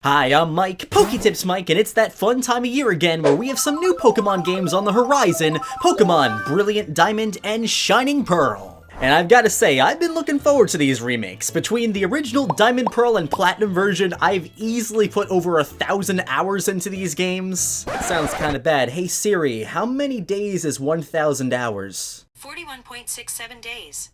Hi, I'm Mike, PokeTips Mike, and it's that fun time of year again where we have some new Pokemon games on the horizon, Pokemon Brilliant Diamond and Shining Pearl. And I've got to say, I've been looking forward to these remakes. Between the original Diamond Pearl and Platinum version, I've easily put over 1,000 hours into these games. Sounds kinda bad. Hey Siri, how many days is 1,000 hours? 41.67 days.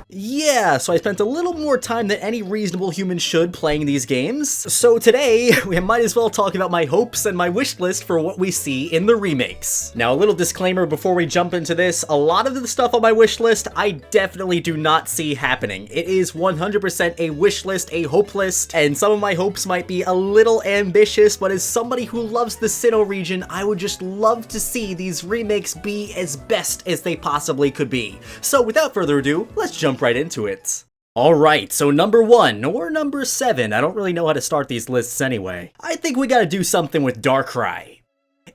Yeah, so I spent a little more time than any reasonable human should playing these games. So today, we might as well talk about my hopes and my wish list for what we see in the remakes. Now, a little disclaimer before we jump into this, a lot of the stuff on my wish list, I definitely do not see happening. It is 100% a wish list, a hope list, and some of my hopes might be a little ambitious, but as somebody who loves the Sinnoh region, I would just love to see these remakes be as best as they possibly could be. So without further ado, let's jump right into it. Alright, so number 1, or number 7, I don't really know how to start these lists anyway. I think we gotta do something with Darkrai.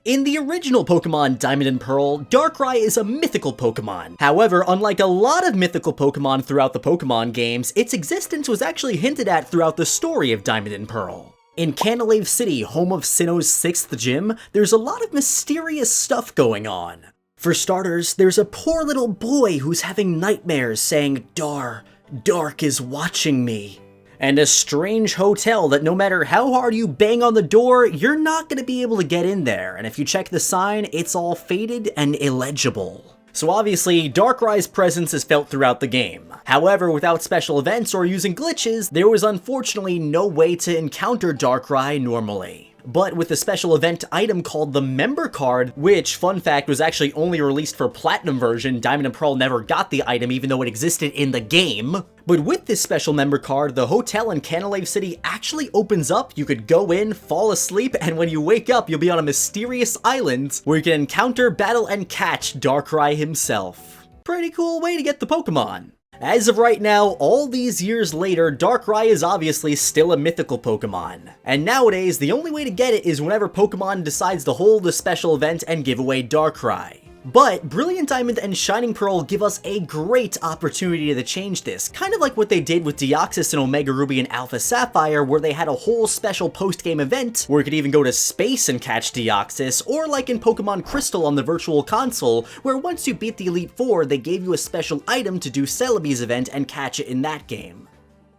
In the original Pokemon Diamond and Pearl, Darkrai is a mythical Pokemon. However, unlike a lot of mythical Pokemon throughout the Pokemon games, its existence was actually hinted at throughout the story of Diamond and Pearl. In Canalave City, home of Sinnoh's 6th gym, there's a lot of mysterious stuff going on. For starters, there's a poor little boy who's having nightmares saying, Dark is watching me. And a strange hotel that no matter how hard you bang on the door, you're not going to be able to get in there. And if you check the sign, it's all faded and illegible. So obviously, Darkrai's presence is felt throughout the game. However, without special events or using glitches, there was unfortunately no way to encounter Darkrai normally. But with a special event item called the Member Card, which, fun fact, was actually only released for Platinum version, Diamond and Pearl never got the item even though it existed in the game. But with this special Member Card, the hotel in Canalave City actually opens up, you could go in, fall asleep, and when you wake up, you'll be on a mysterious island where you can encounter, battle, and catch Darkrai himself. Pretty cool way to get the Pokemon. As of right now, all these years later, Darkrai is obviously still a mythical Pokemon. And nowadays, the only way to get it is whenever Pokemon decides to hold a special event and give away Darkrai. But Brilliant Diamond and Shining Pearl give us a great opportunity to change this, kind of like what they did with Deoxys and Omega Ruby and Alpha Sapphire, where they had a whole special post-game event where you could even go to space and catch Deoxys, or like in Pokemon Crystal on the Virtual Console, where once you beat the Elite Four, they gave you a special item to do Celebi's event and catch it in that game.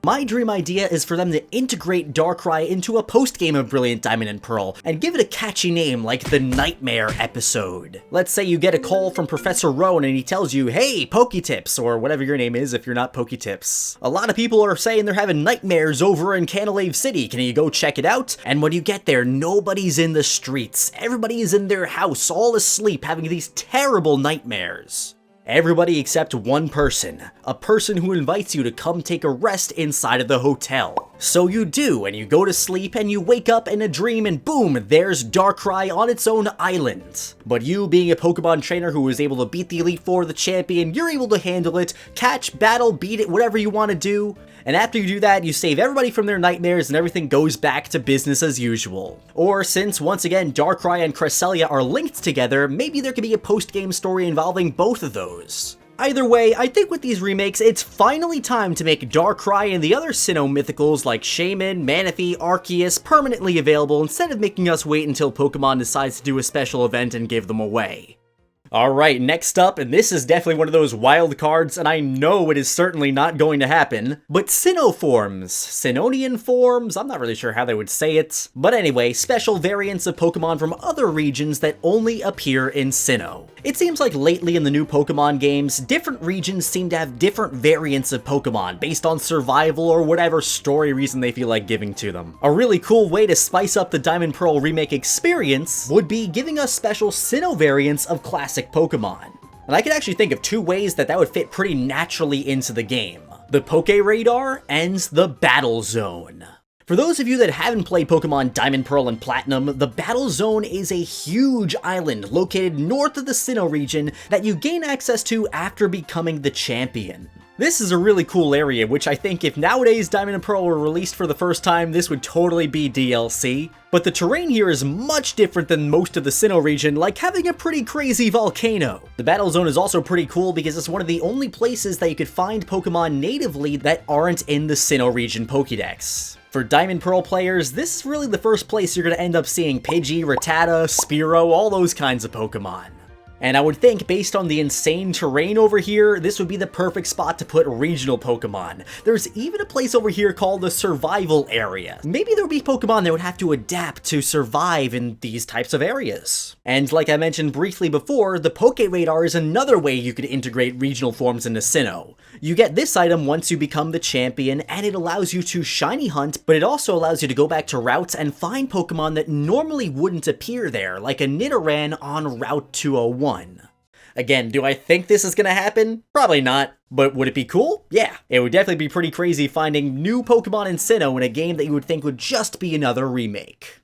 My dream idea is for them to integrate Darkrai into a post-game of Brilliant Diamond and Pearl, and give it a catchy name like the Nightmare episode. Let's say you get a call from Professor Rowan and he tells you, hey, PokeTips, or whatever your name is if you're not PokeTips. A lot of people are saying they're having nightmares over in Canalave City, can you go check it out? And when you get there, nobody's in the streets. Everybody is in their house, all asleep, having these terrible nightmares. Everybody except one person, a person who invites you to come take a rest inside of the hotel. So you do, and you go to sleep and you wake up in a dream and boom, there's Darkrai on its own island. But you, being a Pokemon trainer who was able to beat the Elite Four, the champion, you're able to handle it, catch, battle, beat it, whatever you want to do. And after you do that, you save everybody from their nightmares and everything goes back to business as usual. Or since, once again, Darkrai and Cresselia are linked together, maybe there could be a post-game story involving both of those. Either way, I think with these remakes, it's finally time to make Darkrai and the other Sinnoh mythicals like Shaman, Manaphy, Arceus permanently available instead of making us wait until Pokemon decides to do a special event and give them away. Alright, next up, and this is definitely one of those wild cards, and I know it is certainly not going to happen, but Sinnoh forms. Sinnohnian forms? I'm not really sure how they would say it. But anyway, special variants of Pokemon from other regions that only appear in Sinnoh. It seems like lately in the new Pokemon games, different regions seem to have different variants of Pokemon based on survival or whatever story reason they feel like giving to them. A really cool way to spice up the Diamond Pearl remake experience would be giving us special Sinnoh variants of classic Pokemon. And I could actually think of two ways that would fit pretty naturally into the game. The Poke Radar and the Battle Zone. For those of you that haven't played Pokemon Diamond, Pearl, and Platinum, the Battle Zone is a huge island located north of the Sinnoh region that you gain access to after becoming the champion. This is a really cool area, which I think if nowadays Diamond and Pearl were released for the first time, this would totally be DLC. But the terrain here is much different than most of the Sinnoh region, like having a pretty crazy volcano. The Battle Zone is also pretty cool because it's one of the only places that you could find Pokemon natively that aren't in the Sinnoh region Pokedex. For Diamond Pearl players, this is really the first place you're going to end up seeing Pidgey, Rattata, Spearow, all those kinds of Pokemon. And I would think, based on the insane terrain over here, this would be the perfect spot to put regional Pokemon. There's even a place over here called the Survival Area. Maybe there would be Pokemon that would have to adapt to survive in these types of areas. And like I mentioned briefly before, the Poke Radar is another way you could integrate regional forms into Sinnoh. You get this item once you become the champion, and it allows you to shiny hunt, but it also allows you to go back to routes and find Pokemon that normally wouldn't appear there, like a Nidoran on Route 201. Again, do I think this is gonna happen? Probably not. But would it be cool? Yeah. It would definitely be pretty crazy finding new Pokemon in Sinnoh in a game that you would think would just be another remake.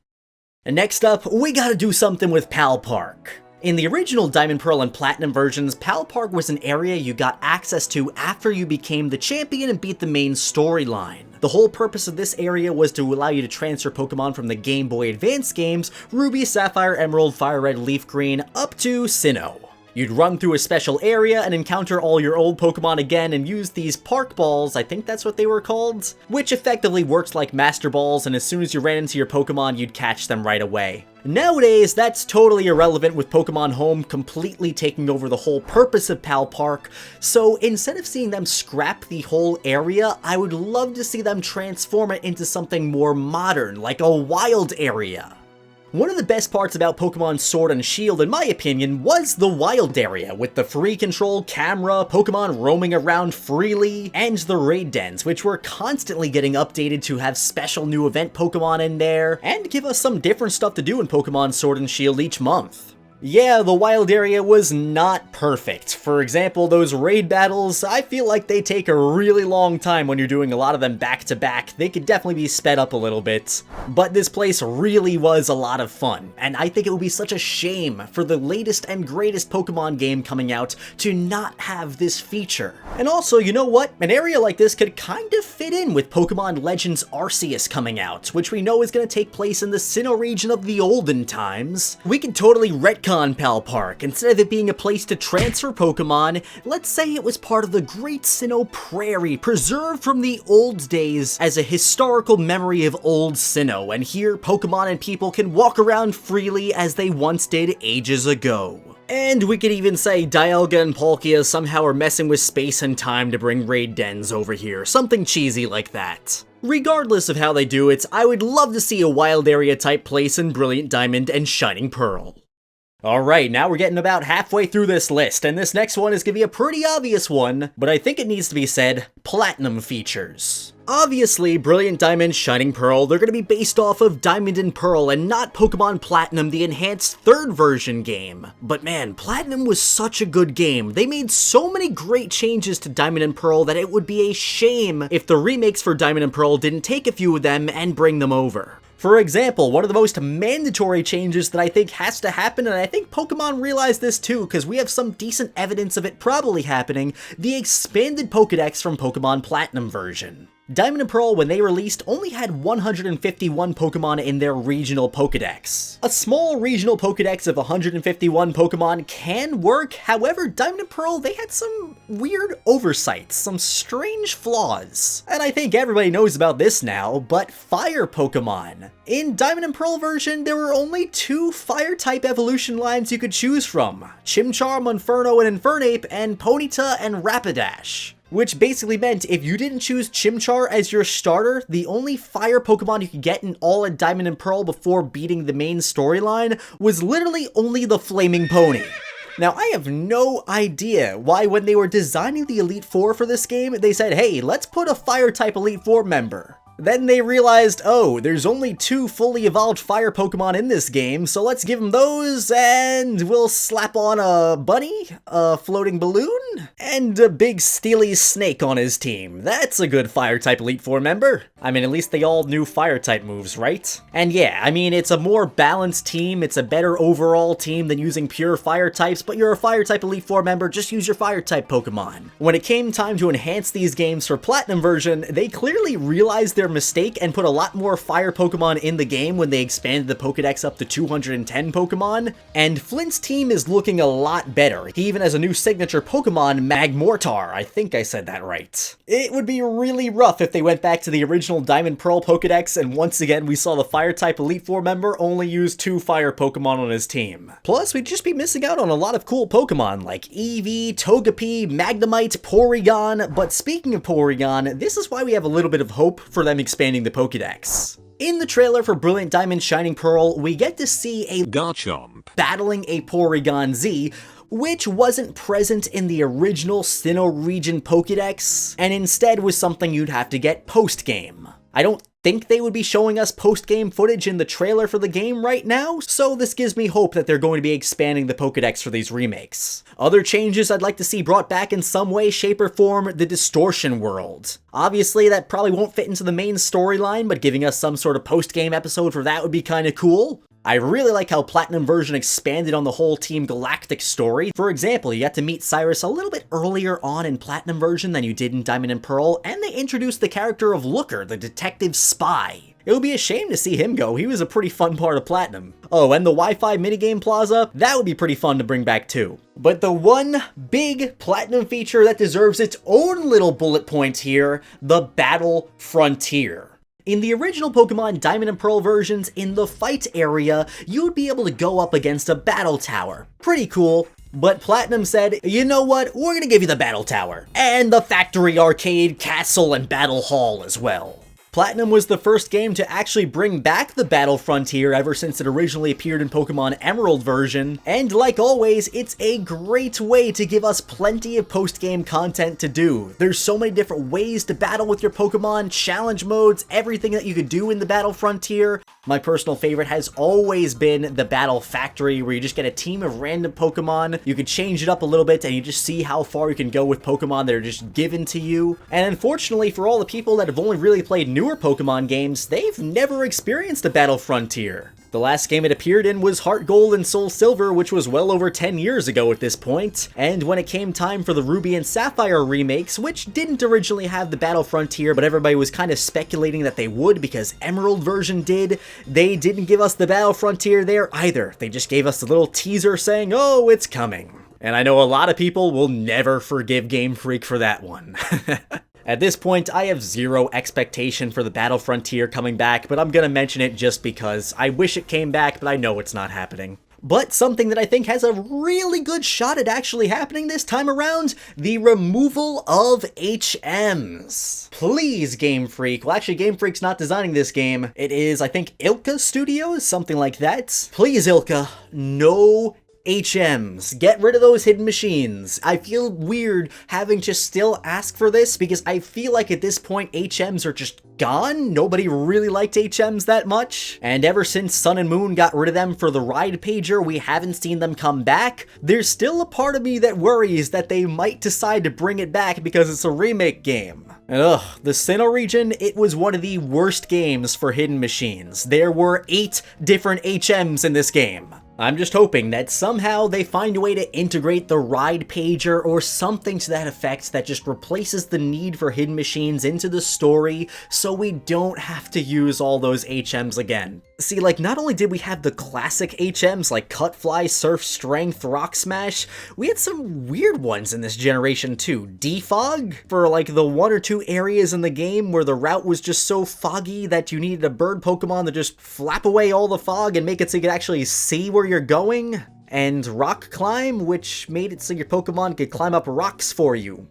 And next up, we gotta do something with Pal Park. In the original Diamond, Pearl, and Platinum versions, Pal Park was an area you got access to after you became the champion and beat the main storyline. The whole purpose of this area was to allow you to transfer Pokemon from the Game Boy Advance games, Ruby, Sapphire, Emerald, Fire Red, Leaf Green, up to Sinnoh. You'd run through a special area and encounter all your old Pokemon again and use these Park Balls, I think that's what they were called, which effectively worked like Master Balls, and as soon as you ran into your Pokemon, you'd catch them right away. Nowadays, that's totally irrelevant with Pokemon Home completely taking over the whole purpose of Pal Park, so instead of seeing them scrap the whole area, I would love to see them transform it into something more modern, like a wild area. One of the best parts about Pokemon Sword and Shield, in my opinion, was the wild area, with the free control camera, Pokemon roaming around freely, and the raid dens, which were constantly getting updated to have special new event Pokemon in there, and give us some different stuff to do in Pokemon Sword and Shield each month. Yeah, the wild area was not perfect. For example, those raid battles, I feel like they take a really long time when you're doing a lot of them back to back. They could definitely be sped up a little bit. But this place really was a lot of fun, and I think it would be such a shame for the latest and greatest Pokemon game coming out to not have this feature. And also, you know what? An area like this could kind of fit in with Pokemon Legends Arceus coming out, which we know is going to take place in the Sinnoh region of the olden times. We could totally retcon Pal Park. Instead of it being a place to transfer Pokemon, let's say it was part of the Great Sinnoh Prairie, preserved from the old days as a historical memory of old Sinnoh, and here Pokemon and people can walk around freely as they once did ages ago. And we could even say Dialga and Palkia somehow are messing with space and time to bring raid dens over here, something cheesy like that. Regardless of how they do it, I would love to see a wild area type place in Brilliant Diamond and Shining Pearl. Alright, now we're getting about halfway through this list, and this next one is gonna be a pretty obvious one, but I think it needs to be said, Platinum features. Obviously, Brilliant Diamond, Shining Pearl, they're gonna be based off of Diamond and Pearl and not Pokemon Platinum, the enhanced third version game. But man, Platinum was such a good game. They made so many great changes to Diamond and Pearl that it would be a shame if the remakes for Diamond and Pearl didn't take a few of them and bring them over. For example, one of the most mandatory changes that I think has to happen, and I think Pokemon realize this too, because we have some decent evidence of it probably happening, the expanded Pokedex from Pokemon Platinum version. Diamond and Pearl, when they released, only had 151 Pokemon in their regional Pokedex. A small regional Pokedex of 151 Pokemon can work, however, Diamond and Pearl, they had some weird oversights, some strange flaws. And I think everybody knows about this now, but Fire Pokemon. In Diamond and Pearl version, there were only 2 Fire-type evolution lines you could choose from, Chimchar, Monferno, and Infernape, and Ponyta and Rapidash. Which basically meant if you didn't choose Chimchar as your starter, the only fire Pokemon you could get in all of Diamond and Pearl before beating the main storyline was literally only the Flaming Pony. Now, I have no idea why when they were designing the Elite Four for this game, they said, hey, let's put a Fire-type Elite Four member. Then they realized, oh, there's only 2 fully evolved fire Pokemon in this game, so let's give them those, and we'll slap on a bunny, a floating balloon, and a big steely snake on his team. That's a good Fire-type Elite Four member. I mean, at least they all knew Fire-type moves, right? And yeah, I mean, it's a more balanced team, it's a better overall team than using pure Fire types, but you're a Fire-type Elite Four member, just use your Fire-type Pokemon. When it came time to enhance these games for Platinum version, they clearly realized their mistake and put a lot more fire Pokemon in the game when they expanded the Pokedex up to 210 Pokemon, and Flint's team is looking a lot better. He even has a new signature Pokemon, Magmortar. I think I said that right. It would be really rough if they went back to the original Diamond Pearl Pokedex and once again we saw the Fire-type Elite Four member only use 2 fire Pokemon on his team. Plus, we'd just be missing out on a lot of cool Pokemon like Eevee, Togepi, Magnemite, Porygon, but speaking of Porygon, this is why we have a little bit of hope for them expanding the Pokedex. In the trailer for Brilliant Diamond Shining Pearl, we get to see a Garchomp battling a Porygon Z, which wasn't present in the original Sinnoh region Pokedex, and instead was something you'd have to get post-game. I don't think they would be showing us post-game footage in the trailer for the game right now, so this gives me hope that they're going to be expanding the Pokedex for these remakes. Other changes I'd like to see brought back in some way, shape, or form: the Distortion World. Obviously, that probably won't fit into the main storyline, but giving us some sort of post-game episode for that would be kinda cool. I really like how Platinum version expanded on the whole Team Galactic story. For example, you got to meet Cyrus a little bit earlier on in Platinum version than you did in Diamond and Pearl, and they introduced the character of Looker, the detective spy. It would be a shame to see him go. He was a pretty fun part of Platinum. Oh, and the Wi-Fi minigame plaza, that would be pretty fun to bring back too. But the one big Platinum feature that deserves its own little bullet point here, the Battle Frontier. In the original Pokemon Diamond and Pearl versions, in the fight area, you would be able to go up against a battle tower. Pretty cool. But Platinum said, you know what, we're gonna give you the battle tower. And the factory, arcade, castle, and battle hall as well. Platinum was the first game to actually bring back the Battle Frontier ever since it originally appeared in Pokemon Emerald version, and like always, it's a great way to give us plenty of post-game content to do. There's so many different ways to battle with your Pokemon, challenge modes, everything that you could do in the Battle Frontier. My personal favorite has always been the Battle Factory, where you just get a team of random Pokemon, you could change it up a little bit, and you just see how far you can go with Pokemon that are just given to you. And unfortunately, for all the people that have only really played newer Pokemon games, they've never experienced a Battle Frontier. The last game it appeared in was Heart Gold and Soul Silver, which was well over 10 years ago at this point, and when it came time for the Ruby and Sapphire remakes, which didn't originally have the Battle Frontier, but everybody was kind of speculating that they would because Emerald version did, they didn't give us the Battle Frontier there either. They just gave us a little teaser saying, oh, it's coming. And I know a lot of people will never forgive Game Freak for that one. At this point, I have zero expectation for the Battle Frontier coming back, but I'm gonna mention it just because. I wish it came back, but I know it's not happening. But something that I think has a really good shot at actually happening this time around, the removal of HMs. Please, Game Freak. Well, actually, Game Freak's not designing this game. It is, I think, Ilka Studios, something like that. Please, Ilka, no HMs. Get rid of those hidden machines. I feel weird having to still ask for this because I feel like at this point HMs are just gone. Nobody really liked HMs that much. And ever since Sun and Moon got rid of them for the Ride Pager, we haven't seen them come back. There's still a part of me that worries that they might decide to bring it back because it's a remake game. And the Sinnoh region, it was one of the worst games for hidden machines. There were 8 different HMs in this game. I'm just hoping that somehow they find a way to integrate the Ride Pager or something to that effect that just replaces the need for hidden machines into the story so we don't have to use all those HMs again. See, like, not only did we have the classic HMs like Cut Fly, Surf Strength, Rock Smash, we had some weird ones in this generation too. Defog, for like the 1 or 2 areas in the game where the route was just so foggy that you needed a bird Pokemon to just flap away all the fog and make it so you could actually see where you're going. And Rock Climb, which made it so your Pokemon could climb up rocks for you.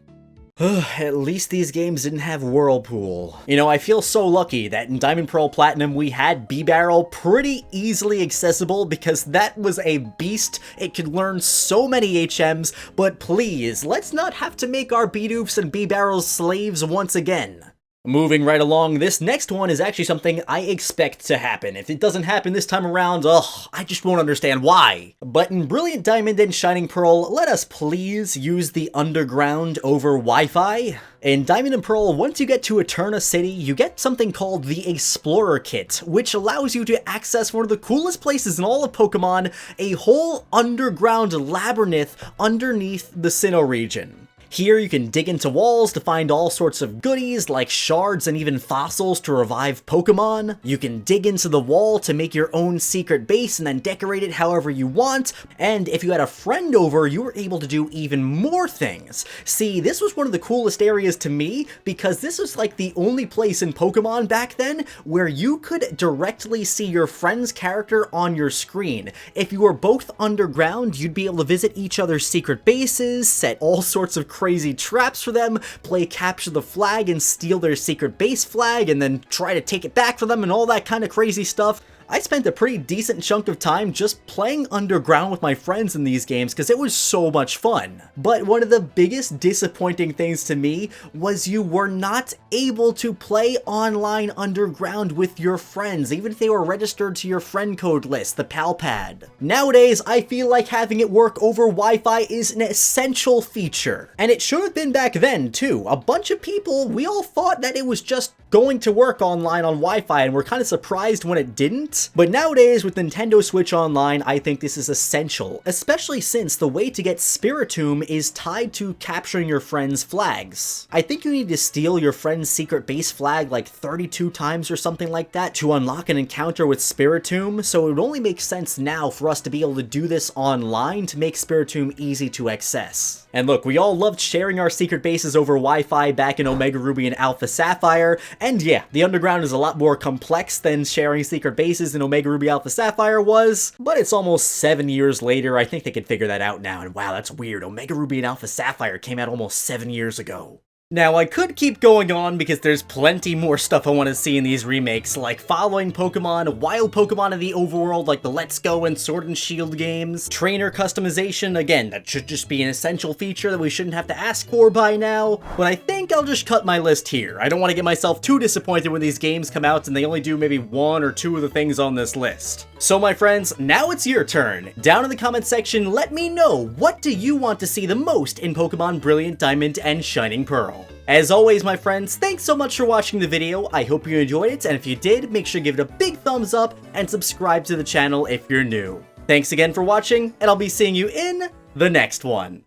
At least these games didn't have Whirlpool. You know, I feel so lucky that in Diamond Pearl Platinum we had B-Barrel pretty easily accessible because that was a beast. It could learn so many HMs, but please, let's not have to make our B-Doofs and B-Barrels slaves once again. Moving right along, this next one is actually something I expect to happen. If it doesn't happen this time around, I just won't understand why. But in Brilliant Diamond and Shining Pearl, let us please use the underground over Wi-Fi. In Diamond and Pearl, once you get to Eterna City, you get something called the Explorer Kit, which allows you to access one of the coolest places in all of Pokemon, a whole underground labyrinth underneath the Sinnoh region. Here you can dig into walls to find all sorts of goodies like shards and even fossils to revive Pokemon. You can dig into the wall to make your own secret base and then decorate it however you want. And if you had a friend over, you were able to do even more things. See, this was one of the coolest areas to me because this was like the only place in Pokemon back then where you could directly see your friend's character on your screen. If you were both underground, you'd be able to visit each other's secret bases, set all sorts of crazy traps for them, play capture the flag and steal their secret base flag, and then try to take it back for them and all that kind of crazy stuff. I spent a pretty decent chunk of time just playing underground with my friends in these games because it was so much fun. But one of the biggest disappointing things to me was you were not able to play online underground with your friends, even if they were registered to your friend code list, the PalPad. Nowadays, I feel like having it work over Wi-Fi is an essential feature. And it should have been back then too. A bunch of people, we all thought that it was just going to work online on Wi-Fi and we're kind of surprised when it didn't. But nowadays with Nintendo Switch Online, I think this is essential, especially since the way to get Spiritomb is tied to capturing your friend's flags. I think you need to steal your friend's secret base flag like 32 times or something like that to unlock an encounter with Spiritomb, so it would only make sense now for us to be able to do this online to make Spiritomb easy to access. And look, we all loved sharing our secret bases over Wi-Fi back in Omega Ruby and Alpha Sapphire, and yeah, the underground is a lot more complex than sharing secret bases in Omega Ruby Alpha Sapphire was, but it's almost 7 years later. I think they could figure that out now, and wow, that's weird. Omega Ruby and Alpha Sapphire came out almost 7 years ago. Now, I could keep going on because there's plenty more stuff I want to see in these remakes, like following Pokemon, wild Pokemon in the overworld like the Let's Go and Sword and Shield games, trainer customization, again, that should just be an essential feature that we shouldn't have to ask for by now, but I think I'll just cut my list here. I don't want to get myself too disappointed when these games come out and they only do maybe 1 or 2 of the things on this list. So my friends, now it's your turn. Down in the comment section, let me know, what do you want to see the most in Pokemon Brilliant Diamond and Shining Pearl? As always, my friends, thanks so much for watching the video. I hope you enjoyed it, and if you did, make sure to give it a big thumbs up and subscribe to the channel if you're new. Thanks again for watching, and I'll be seeing you in the next one.